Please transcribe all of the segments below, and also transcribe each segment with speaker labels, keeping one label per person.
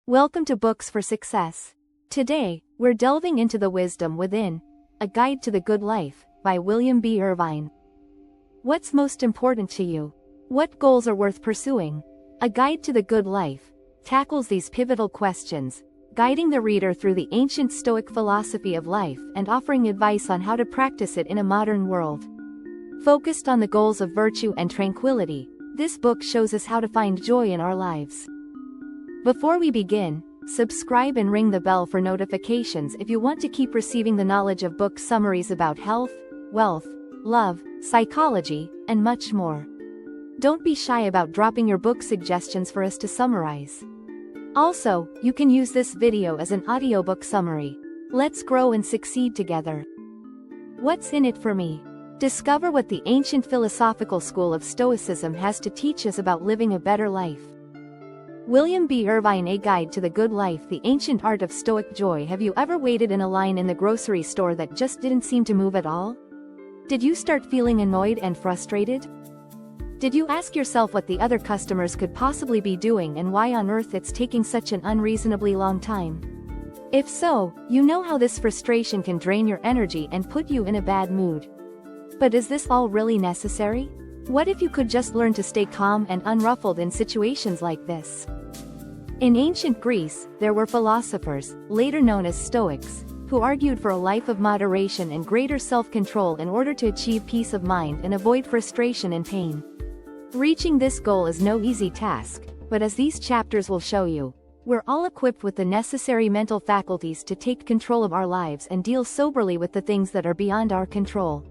Speaker 1: Welcome to Books for Success. Today, we're delving into The Wisdom Within, A Guide to the Good Life, by William B. Irvine. What's most important to you? What goals are worth pursuing? A Guide to the Good Life tackles these pivotal questions, guiding the reader through the ancient Stoic philosophy of life and offering advice on how to practice it in a modern world. Focused on the goals of virtue and tranquility, this book shows us how to find joy in our lives. Before we begin, subscribe and ring the bell for notifications if you want to keep receiving the knowledge of book summaries about health, wealth, love, psychology, and much more. Don't be shy about dropping your book suggestions for us to summarize. Also, you can use this video as an audiobook summary. Let's grow and succeed together. What's in it for me? Discover what the ancient philosophical school of Stoicism has to teach us about living a better life. William B. Irvine, A Guide to the Good Life, The Ancient Art of Stoic Joy. Have you ever waited in a line in the grocery store that just didn't seem to move at all? Did you start feeling annoyed and frustrated? Did you ask yourself what the other customers could possibly be doing and why on earth it's taking such an unreasonably long time? If so, you know how this frustration can drain your energy and put you in a bad mood. But is this all really necessary? What if you could just learn to stay calm and unruffled in situations like this? In ancient Greece, there were philosophers, later known as Stoics, who argued for a life of moderation and greater self-control in order to achieve peace of mind and avoid frustration and pain. Reaching this goal is no easy task, but as these chapters will show you, we're all equipped with the necessary mental faculties to take control of our lives and deal soberly with the things that are beyond our control.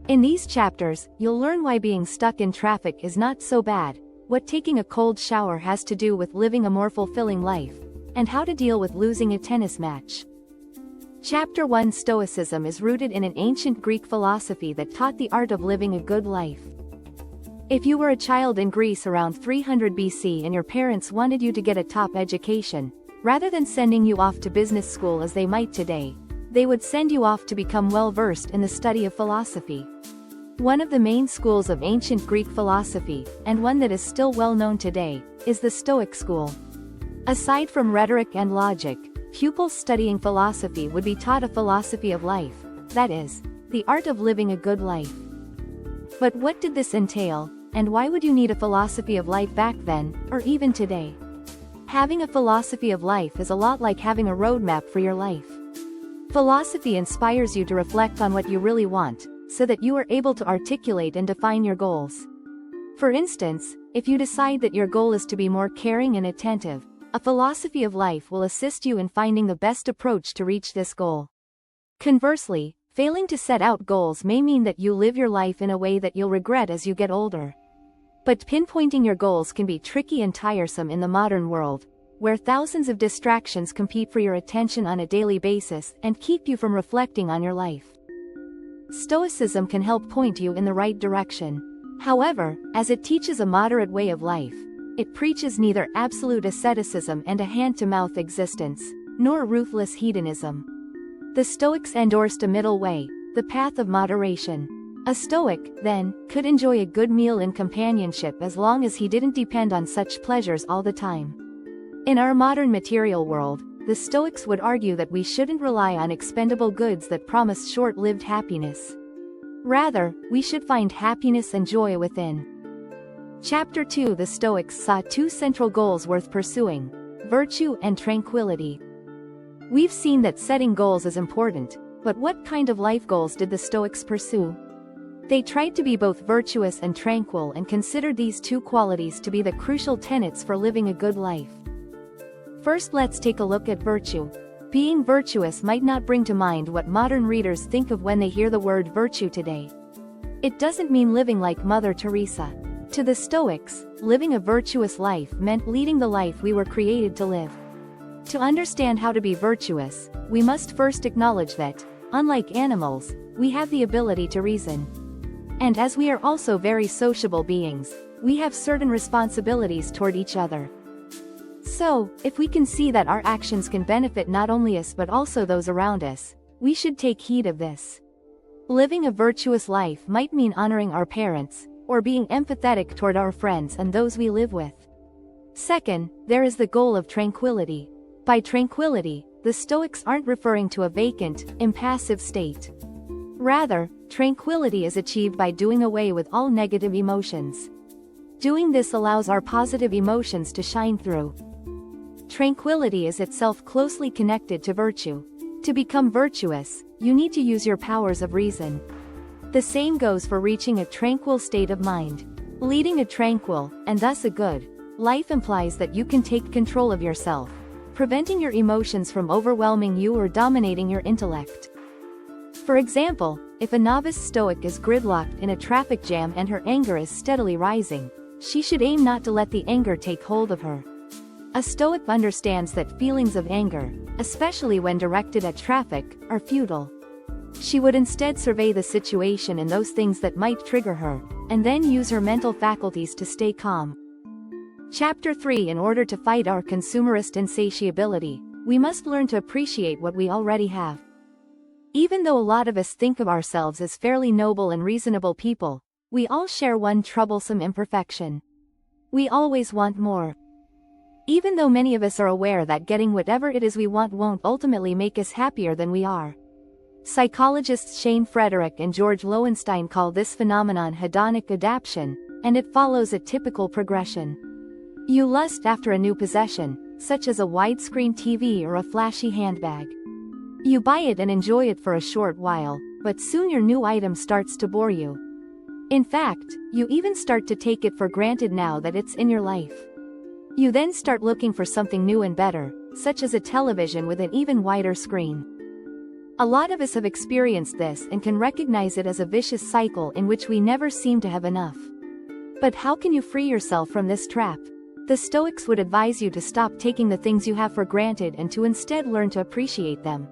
Speaker 1: In these chapters, you'll learn why being stuck in traffic is not so bad, what taking a cold shower has to do with living a more fulfilling life, and how to deal with losing a tennis match. Chapter 1. Stoicism is rooted in an ancient Greek philosophy that taught the art of living a good life. If you were a child in Greece around 300 BC and your parents wanted you to get a top education, rather than sending you off to business school as they might today, they would send you off to become well-versed in the study of philosophy. One of the main schools of ancient Greek philosophy, and one that is still well known today, is the Stoic school. Aside from rhetoric and logic, pupils studying philosophy would be taught a philosophy of life, that is, the art of living a good life. But what did this entail, and why would you need a philosophy of life back then, or even today? Having a philosophy of life is a lot like having a roadmap for your life. Philosophy inspires you to reflect on what you really want, so that you are able to articulate and define your goals. For instance, if you decide that your goal is to be more caring and attentive, a philosophy of life will assist you in finding the best approach to reach this goal. Conversely, failing to set out goals may mean that you live your life in a way that you'll regret as you get older. But pinpointing your goals can be tricky and tiresome in the modern world, where thousands of distractions compete for your attention on a daily basis and keep you from reflecting on your life. Stoicism can help point you in the right direction. However, as it teaches a moderate way of life, it preaches neither absolute asceticism and a hand-to-mouth existence, nor ruthless hedonism. The Stoics endorsed a middle way, the path of moderation. A Stoic, then, could enjoy a good meal in companionship as long as he didn't depend on such pleasures all the time. In our modern material world, the Stoics would argue that we shouldn't rely on expendable goods that promise short-lived happiness. Rather, we should find happiness and joy within. Chapter 2. The Stoics saw two central goals worth pursuing: virtue and tranquility. We've seen that setting goals is important, but what kind of life goals did the Stoics pursue? They tried to be both virtuous and tranquil and considered these two qualities to be the crucial tenets for living a good life. First, let's take a look at virtue. Being virtuous might not bring to mind what modern readers think of when they hear the word virtue today. It doesn't mean living like Mother Teresa. To the Stoics, living a virtuous life meant leading the life we were created to live. To understand how to be virtuous, we must first acknowledge that, unlike animals, we have the ability to reason. And as we are also very sociable beings, we have certain responsibilities toward each other. So, if we can see that our actions can benefit not only us but also those around us, we should take heed of this. Living a virtuous life might mean honoring our parents, or being empathetic toward our friends and those we live with. Second, there is the goal of tranquility. By tranquility, the Stoics aren't referring to a vacant, impassive state. Rather, tranquility is achieved by doing away with all negative emotions. Doing this allows our positive emotions to shine through. Tranquility is itself closely connected to virtue. To become virtuous, you need to use your powers of reason. The same goes for reaching a tranquil state of mind. Leading a tranquil, and thus a good, life implies that you can take control of yourself, preventing your emotions from overwhelming you or dominating your intellect. For example, if a novice Stoic is gridlocked in a traffic jam and her anger is steadily rising, she should aim not to let the anger take hold of her. A Stoic understands that feelings of anger, especially when directed at traffic, are futile. She would instead survey the situation and those things that might trigger her, and then use her mental faculties to stay calm. Chapter 3. In order to fight our consumerist insatiability, we must learn to appreciate what we already have. Even though a lot of us think of ourselves as fairly noble and reasonable people, we all share one troublesome imperfection. We always want more. Even though many of us are aware that getting whatever it is we want won't ultimately make us happier than we are. Psychologists Shane Frederick and George Lowenstein call this phenomenon hedonic adaptation, and it follows a typical progression. You lust after a new possession, such as a widescreen TV or a flashy handbag. You buy it and enjoy it for a short while, but soon your new item starts to bore you. In fact, you even start to take it for granted now that it's in your life. You then start looking for something new and better, such as a television with an even wider screen. A lot of us have experienced this and can recognize it as a vicious cycle in which we never seem to have enough. But how can you free yourself from this trap? The Stoics would advise you to stop taking the things you have for granted and to instead learn to appreciate them.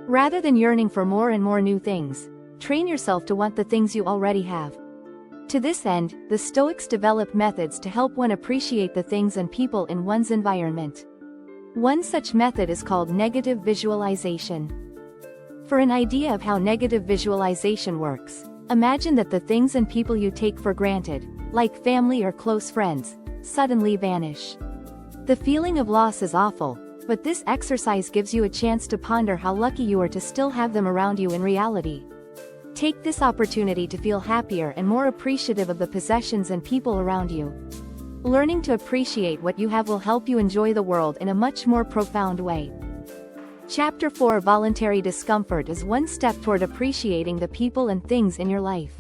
Speaker 1: Rather than yearning for more and more new things, train yourself to want the things you already have. To this end, the Stoics developed methods to help one appreciate the things and people in one's environment. One such method is called negative visualization. For an idea of how negative visualization works, imagine that the things and people you take for granted, like family or close friends, suddenly vanish. The feeling of loss is awful, but this exercise gives you a chance to ponder how lucky you are to still have them around you in reality. Take this opportunity to feel happier and more appreciative of the possessions and people around you. Learning to appreciate what you have will help you enjoy the world in a much more profound way. Chapter 4. Voluntary discomfort is one step toward appreciating the people and things in your life.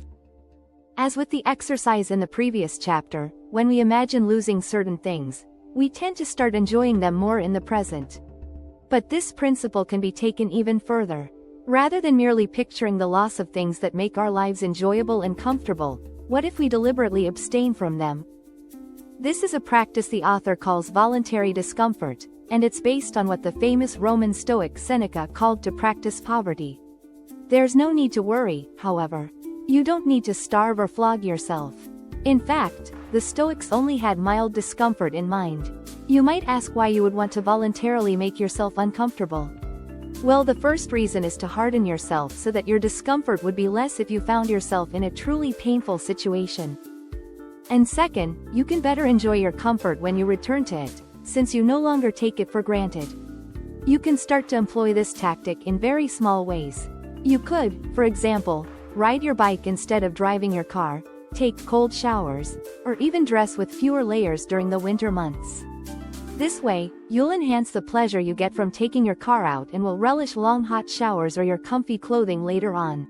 Speaker 1: As with the exercise in the previous chapter, when we imagine losing certain things, we tend to start enjoying them more in the present. But this principle can be taken even further. Rather than merely picturing the loss of things that make our lives enjoyable and comfortable, what if we deliberately abstain from them? This is a practice the author calls voluntary discomfort, and it's based on what the famous Roman Stoic Seneca called to practice poverty. There's no need to worry, however. You don't need to starve or flog yourself. In fact, the Stoics only had mild discomfort in mind. You might ask why you would want to voluntarily make yourself uncomfortable. Well, the first reason is to harden yourself so that your discomfort would be less if you found yourself in a truly painful situation. And second, you can better enjoy your comfort when you return to it, since you no longer take it for granted. You can start to employ this tactic in very small ways. You could, for example, ride your bike instead of driving your car, take cold showers, or even dress with fewer layers during the winter months. This way, you'll enhance the pleasure you get from taking your car out and will relish long hot showers or your comfy clothing later on.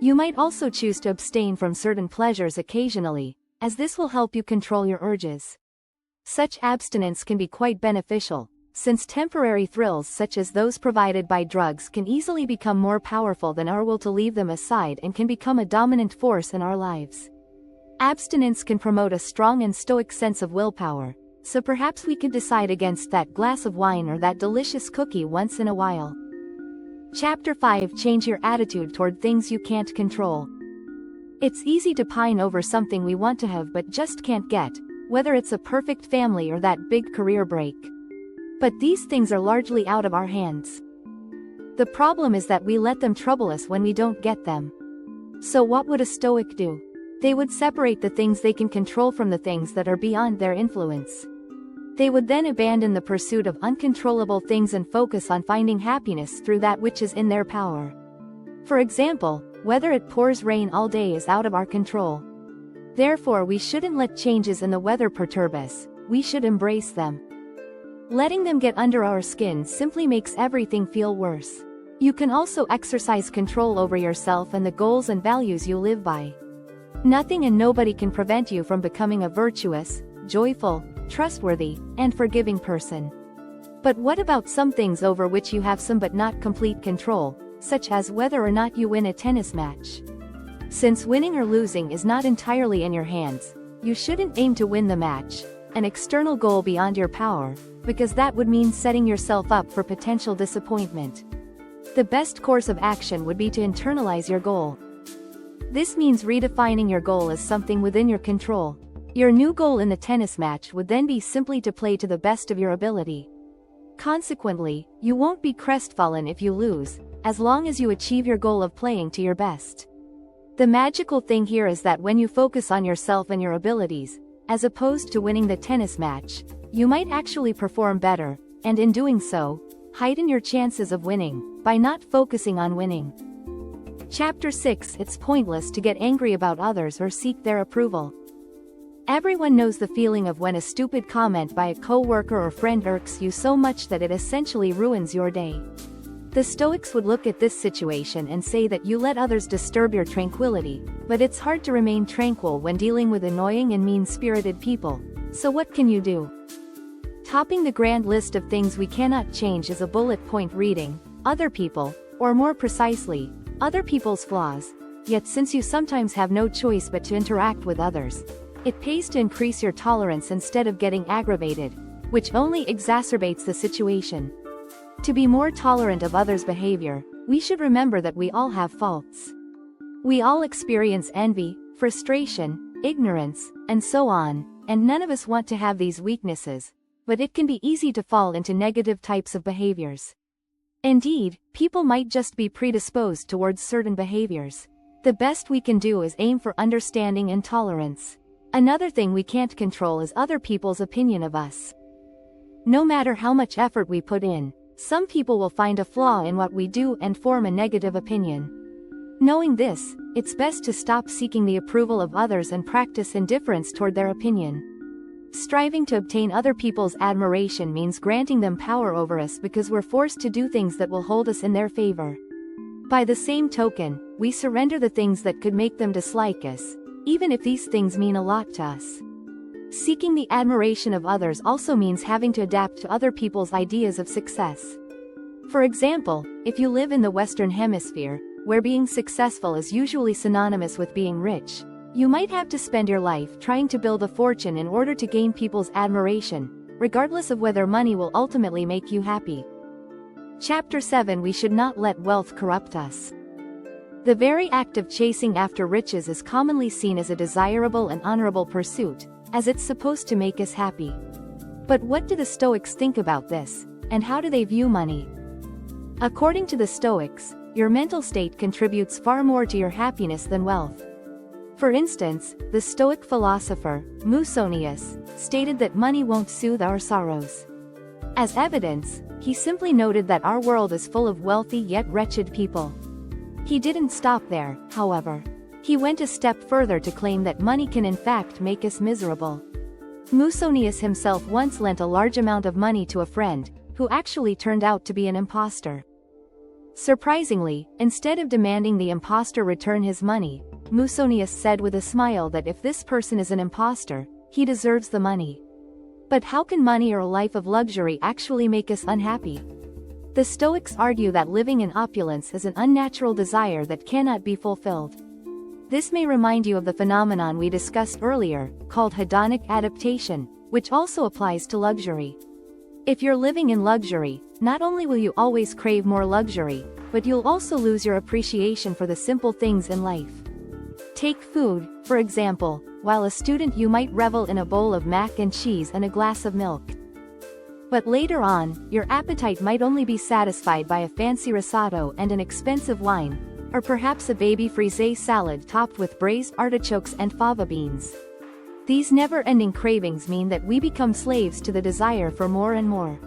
Speaker 1: You might also choose to abstain from certain pleasures occasionally, as this will help you control your urges. Such abstinence can be quite beneficial, since temporary thrills such as those provided by drugs can easily become more powerful than our will to leave them aside and can become a dominant force in our lives. Abstinence can promote a strong and stoic sense of willpower, so perhaps we could decide against that glass of wine or that delicious cookie once in a while. Chapter 5. Change your attitude toward things you can't control. It's easy to pine over something we want to have but just can't get, whether it's a perfect family or that big career break. But these things are largely out of our hands. The problem is that we let them trouble us when we don't get them. So what would a Stoic do? They would separate the things they can control from the things that are beyond their influence. They would then abandon the pursuit of uncontrollable things and focus on finding happiness through that which is in their power. For example, whether it pours rain all day is out of our control. Therefore, we shouldn't let changes in the weather perturb us, we should embrace them. Letting them get under our skin simply makes everything feel worse. You can also exercise control over yourself and the goals and values you live by. Nothing and nobody can prevent you from becoming a virtuous, joyful, trustworthy, and forgiving person. But what about some things over which you have some but not complete control, such as whether or not you win a tennis match? Since winning or losing is not entirely in your hands, you shouldn't aim to win the match, an external goal beyond your power, because that would mean setting yourself up for potential disappointment. The best course of action would be to internalize your goal. This means redefining your goal as something within your control. Your new goal in the tennis match would then be simply to play to the best of your ability. Consequently, you won't be crestfallen if you lose, as long as you achieve your goal of playing to your best. The magical thing here is that when you focus on yourself and your abilities, as opposed to winning the tennis match, you might actually perform better, and in doing so, heighten your chances of winning, by not focusing on winning. Chapter 6. It's pointless to get angry about others or seek their approval. Everyone knows the feeling of when a stupid comment by a co-worker or friend irks you so much that it essentially ruins your day. The Stoics would look at this situation and say that you let others disturb your tranquility, but it's hard to remain tranquil when dealing with annoying and mean-spirited people, so what can you do? Topping the grand list of things we cannot change is a bullet point reading, other people, or more precisely, other people's flaws, yet since you sometimes have no choice but to interact with others, it pays to increase your tolerance instead of getting aggravated, which only exacerbates the situation. To be more tolerant of others' behavior, we should remember that we all have faults. We all experience envy, frustration, ignorance, and so on, and none of us want to have these weaknesses, but it can be easy to fall into negative types of behaviors. Indeed, people might just be predisposed towards certain behaviors. The best we can do is aim for understanding and tolerance. Another thing we can't control is other people's opinion of us. No matter how much effort we put in, some people will find a flaw in what we do and form a negative opinion. Knowing this, it's best to stop seeking the approval of others and practice indifference toward their opinion. Striving to obtain other people's admiration means granting them power over us because we're forced to do things that will hold us in their favor. By the same token, we surrender the things that could make them dislike us, even if these things mean a lot to us. Seeking the admiration of others also means having to adapt to other people's ideas of success. For example, if you live in the Western Hemisphere, where being successful is usually synonymous with being rich, you might have to spend your life trying to build a fortune in order to gain people's admiration, regardless of whether money will ultimately make you happy. Chapter 7. We should not let wealth corrupt us. The very act of chasing after riches is commonly seen as a desirable and honorable pursuit, as it's supposed to make us happy. But what do the Stoics think about this, and how do they view money? According to the Stoics, your mental state contributes far more to your happiness than wealth. For instance, the Stoic philosopher, Musonius, stated that money won't soothe our sorrows. As evidence, he simply noted that our world is full of wealthy yet wretched people. He didn't stop there, however. He went a step further to claim that money can in fact make us miserable. Musonius himself once lent a large amount of money to a friend, who actually turned out to be an impostor. Surprisingly, instead of demanding the impostor return his money, Musonius said with a smile that if this person is an impostor, he deserves the money. But how can money or a life of luxury actually make us unhappy? The Stoics argue that living in opulence is an unnatural desire that cannot be fulfilled. This may remind you of the phenomenon we discussed earlier, called hedonic adaptation, which also applies to luxury. If you're living in luxury, not only will you always crave more luxury, but you'll also lose your appreciation for the simple things in life. Take food, for example. While a student you might revel in a bowl of mac and cheese and a glass of milk. But later on, your appetite might only be satisfied by a fancy risotto and an expensive wine, or perhaps a baby frisée salad topped with braised artichokes and fava beans. These never-ending cravings mean that we become slaves to the desire for more and more.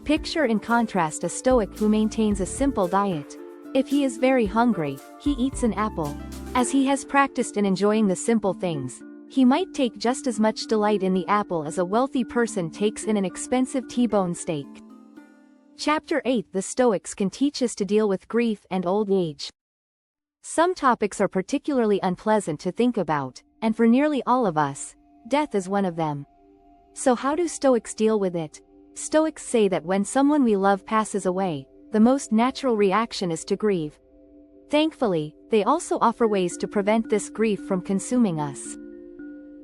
Speaker 1: Picture in contrast a Stoic who maintains a simple diet. If he is very hungry, he eats an apple. As he has practiced in enjoying the simple things, he might take just as much delight in the apple as a wealthy person takes in an expensive T-bone steak. Chapter 8. The Stoics can teach us to deal with grief and old age. Some topics are particularly unpleasant to think about, and for nearly all of us, death is one of them. So how do Stoics deal with it? Stoics say that when someone we love passes away, the most natural reaction is to grieve. Thankfully, they also offer ways to prevent this grief from consuming us.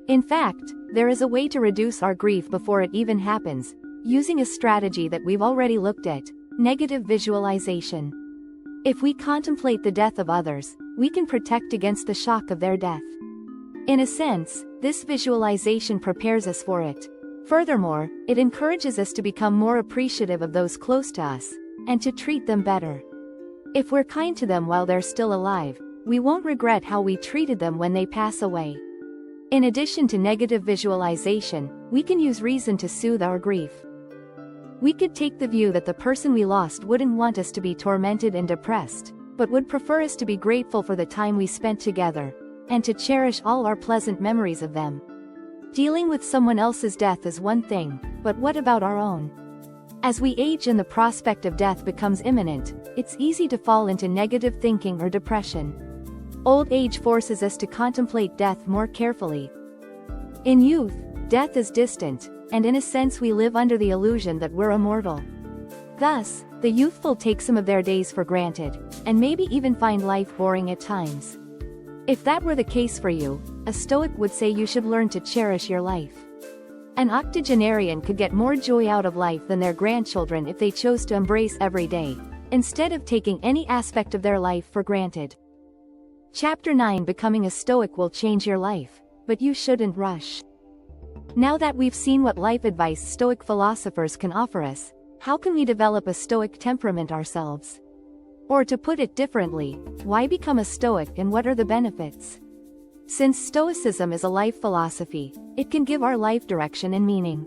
Speaker 1: In fact, there is a way to reduce our grief before it even happens, using a strategy that we've already looked at: negative visualization. If we contemplate the death of others, we can protect against the shock of their death. In a sense, this visualization prepares us for it. Furthermore, it encourages us to become more appreciative of those close to us, and to treat them better. If we're kind to them while they're still alive, we won't regret how we treated them when they pass away. In addition to negative visualization, we can use reason to soothe our grief. We could take the view that the person we lost wouldn't want us to be tormented and depressed, but would prefer us to be grateful for the time we spent together, and to cherish all our pleasant memories of them. Dealing with someone else's death is one thing, but what about our own? As we age and the prospect of death becomes imminent, it's easy to fall into negative thinking or depression. Old age forces us to contemplate death more carefully. In youth, death is distant, and in a sense we live under the illusion that we're immortal. Thus, the youthful take some of their days for granted, and maybe even find life boring at times. If that were the case for you, a Stoic would say you should learn to cherish your life. An octogenarian could get more joy out of life than their grandchildren if they chose to embrace every day, instead of taking any aspect of their life for granted. Chapter 9. Becoming a Stoic will change your life, but you shouldn't rush. Now that we've seen what life advice Stoic philosophers can offer us, how can we develop a Stoic temperament ourselves? Or to put it differently, why become a Stoic and what are the benefits? Since Stoicism is a life philosophy, it can give our life direction and meaning.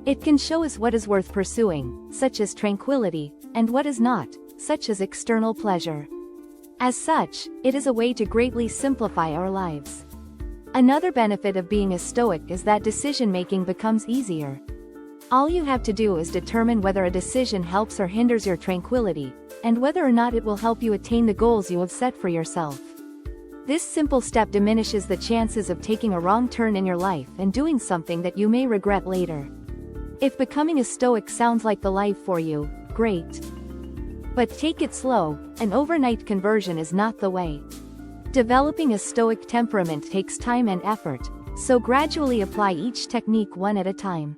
Speaker 1: It can show us what is worth pursuing, such as tranquility, and what is not, such as external pleasure. As such, it is a way to greatly simplify our lives. Another benefit of being a Stoic is that decision-making becomes easier. All you have to do is determine whether a decision helps or hinders your tranquility, and whether or not it will help you attain the goals you have set for yourself. This simple step diminishes the chances of taking a wrong turn in your life and doing something that you may regret later. If becoming a Stoic sounds like the life for you, great. But take it slow, an overnight conversion is not the way. Developing a Stoic temperament takes time and effort, so gradually apply each technique one at a time.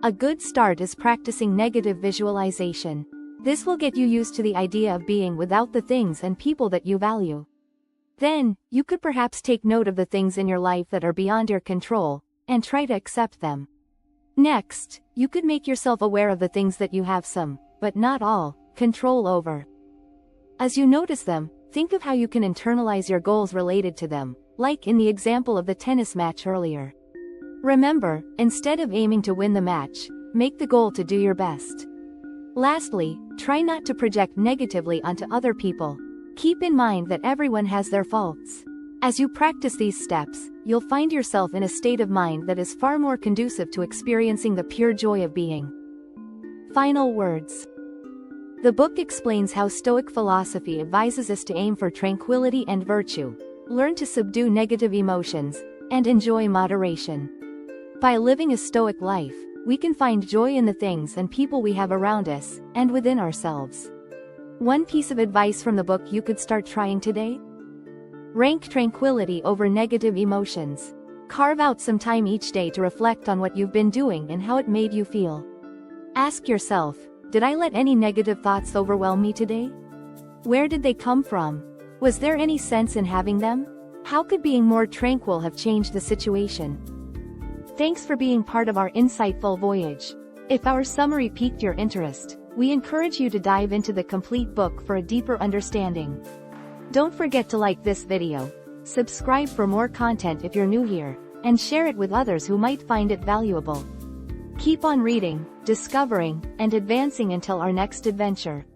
Speaker 1: A good start is practicing negative visualization. This will get you used to the idea of being without the things and people that you value. Then, you could perhaps take note of the things in your life that are beyond your control, and try to accept them. Next, you could make yourself aware of the things that you have some, but not all, control over. As you notice them, think of how you can internalize your goals related to them, like in the example of the tennis match earlier. Remember, instead of aiming to win the match, make the goal to do your best. Lastly, try not to project negatively onto other people. Keep in mind that everyone has their faults. As you practice these steps, you'll find yourself in a state of mind that is far more conducive to experiencing the pure joy of being. Final words. The book explains how Stoic philosophy advises us to aim for tranquility and virtue, learn to subdue negative emotions, and enjoy moderation. By living a Stoic life, we can find joy in the things and people we have around us, and within ourselves. One piece of advice from the book you could start trying today? Rank tranquility over negative emotions. Carve out some time each day to reflect on what you've been doing and how it made you feel. Ask yourself, did I let any negative thoughts overwhelm me today? Where did they come from? Was there any sense in having them? How could being more tranquil have changed the situation? Thanks for being part of our insightful voyage. If our summary piqued your interest, we encourage you to dive into the complete book for a deeper understanding. Don't forget to like this video, subscribe for more content if you're new here, and share it with others who might find it valuable. Keep on reading, discovering, and advancing until our next adventure.